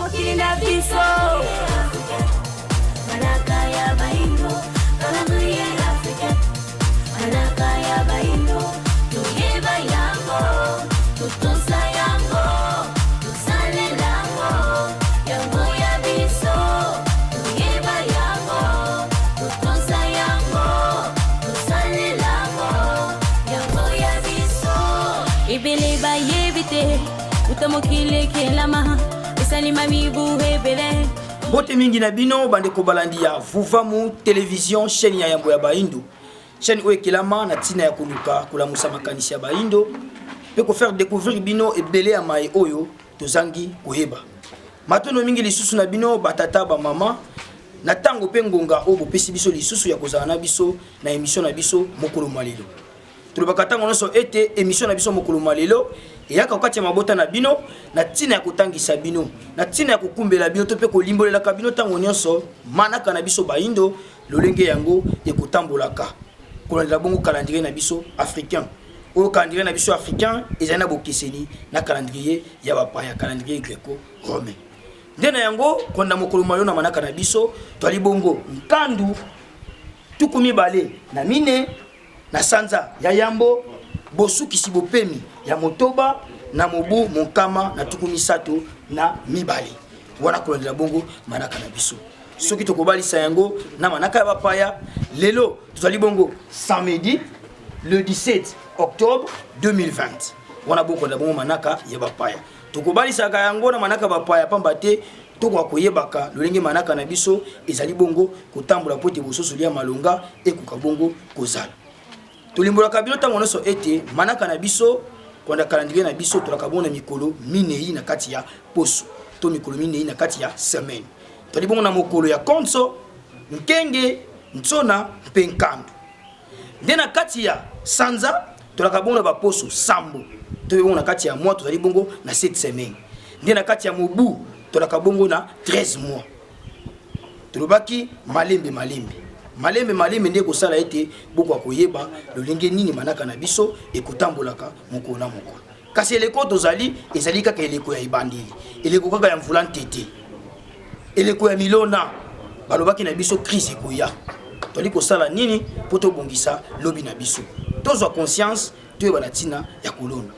mokili na biso manaka ya baindo calendrier africain manaka ya baindo tuyeba yango tutosa yango tusalela yango ya biso tuyeba yango tutosa yango tusalela yango ya biso ibele ba yebite utamokile kelama esalima mibu hebele. Bote mingi na bino bande ko balandi ya Vuvamu télévision chaîne ya Yambo ya Baindo chaîne oyo kelama na tina ya koluka kolamusa makanisi ya Baindo pe ko faire découvrir bino ebele ya mai oyo tozangi koyeba matono mingi lisusu na bino batata ba mama na tango pe ngonga oyo bopesi biso lisusu ya kozala na biso na émission na biso mokolo malelo tulobaka tango nyonso ete émission na biso mokolo malelo eyaka kokati ya mabota na bino na tina ya kotangisa bino na tina ya kokumbela bino to pe kolimbolelaka bino tango nyonso manaka na biso Baindo lolenge yango ekotambolaka kolandela bongo calendrier na biso africain oyo calendrier na biso africain ezali na bokeseni na calendrier ya bapaya calendrier greco romain ndena yango konda mokolo malelo na manaka na biso twali bongo nkandu tuku mibale na mine na sanza ya yambo bosukisi bopemi ya motoba na mobu monkama na tuku misato na mibale wana kolandela bongo manaka na biso soki tokobalisa yango na manaka ya bapaya lelo tozali bongo samedi le 17 octobre 2020 wana bokolandela bongo manaka ya bapaya tokobalisaka yango na manaka bapaya pamba te toko koyebaka lolenge manaka na biso ezali bongo kotambola pote bososo lia malonga ekoka bongo kozala tolimbolaka bino tango nyonso ete manaka na biso kwanda calendrier na biso tolaka bongo na mikolo minei na kati ya poso to mikolo minei na kati ya semaine toli bongo na mokolo ya konso nkenge ntsona mpe nkandu nde na kati ya sanza tolaka bongo na baposo sambo to bongo na kati ya mois tozali bongo na 7 semaines nde na kati ya mobu tolaka bongo na 13 mois tolobaki malembe nde kosala ete boko akoyeba lolenge nini manaka na biso ekotambolaka mokolo na mokolo kasi eleko tozali ezali kaka eleko ya ibandeli eleko kaka ya mvula ntete eleko ya milona balobaki na biso crise ekoya toli kosala nini po tobongisa lobi na biso tozwa conscience toyeba na ntina ya kolona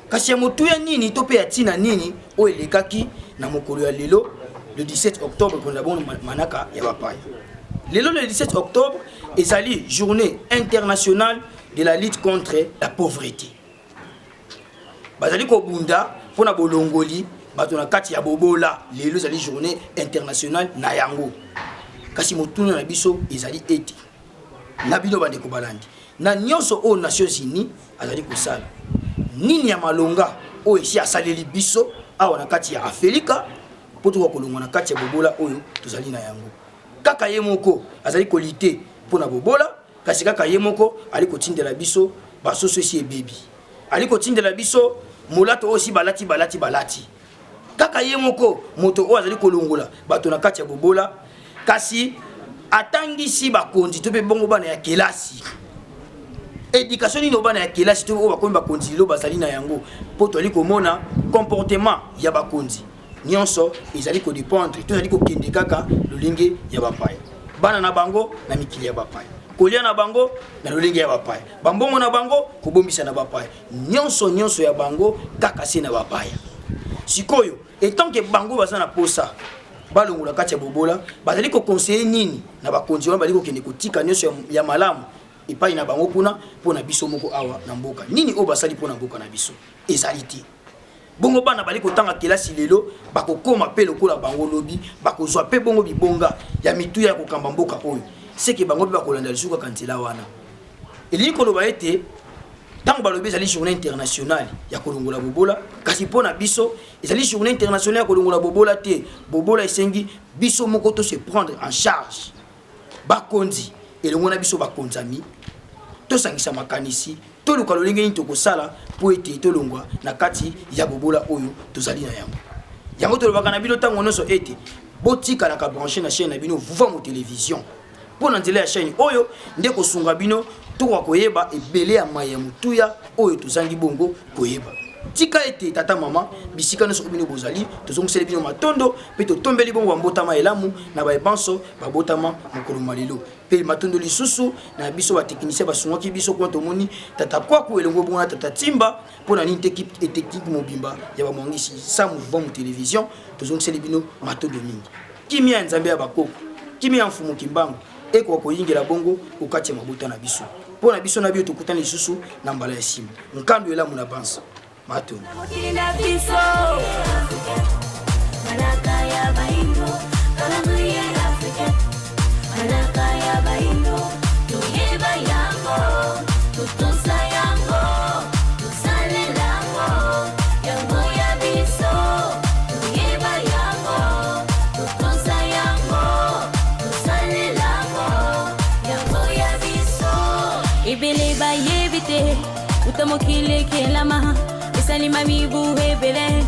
kasi ya motuya nini to pe ya ntina nini oyo elekaki na mokolo ya lelo le 17 octobre konda bongo manaka ya bapaya lelo le 17 octobre ezali journée internationale de la lutte contre la pauvreté bazali ko bunda pona bolongoli bato na kati ya bobola lelo ezali journée internationale na yango kasi motuna na biso ezali ete na bino bande ko balandi na nyonso o Nations Unies azali kosala nini ya malonga o esi asaleli biso awa na kati ya Afrika poto ko kolonga na kati ya bobola oyo tozali na yango kaka ye moko azali kolite pona bobola kasi kaka ye moko ali kotindela biso basoso esi ebebi ali kotindela biso molato aussi balati kaka ye moko moto o azali kolongola bato na kati ya bobola kasi atangisi bakonzi to pe bongo bana ya kelasi éducation ni no bana ya kelasi to bakomi bakonzi lo bazali na yango poto ali komona comportement ya bakonzi nyonso ezali ko dépendre to ezali ko kende kaka lolenge ya bapaya bana na bango na mikili ya bapaya kolia na bango na lolenge ya bapaya bambongo na bango kobombisa na bapaya nyonso ya bango kaka se na bapaya sikoyo etant que bango baza na posa balongola kati ya bobola bazali ko conseiller nini na bakonzi wana bali ko kende kotika nyonso ya malamu epai na bango kuna pona biso moko awa na mboka nini o basali pona mboka na biso ezali te bongo bana bali kotanga kelasi lelo bakokoma pe lokola bango lobi bakozwa pe bongo bibonga ya mituya ya kokamba mboka oyo seke bango pe bakolanda lisuka kantela wana eli koloba ete tango balobi ezali journée internationale ya kolongola bobola kasi pona biso ezali journée internationale ya kolongola bobola te bobola esengi biso moko to se prendre en charge bakonzi elongo na biso bakonzami to sangisa makanisi to luka lolenge nini tokosala po ete tolongwa na kati ya bobola oyo tozali na yango tolobaka na bino tango nyonso ete botika na ka brancher na chaîne na bino Vuvamu télévision pona nzela ya chaîne oyo nde kosunga bino to koyeba ebele ya maya mutuya oyo tozangi bongo koyeba tika ete tata mama bisika nyonso bino bozali tozongiseli bino matondo mpe totombeli bongo bambotama elamu na baebanso babotama mokolo malelo mpe matondo lisusu na biso bateknicien basungaki biso kwa tomoni tata kwaku elongo bongo na tata timba mpona nini technique mobimba ya bamwangisi sa mouvement mu télévision tozongiseli bino matondo mingi kimia ya nzambe ya bakoko kimia ya mfumu kimbangu ekoka koyingela bongo okati ya mabota na biso mpona biso na bio tokutana lisusu na mbala ya nsima nkando elamu na bansa matondo Ibele ba yebite utamokile kelama Isani mami buhe bele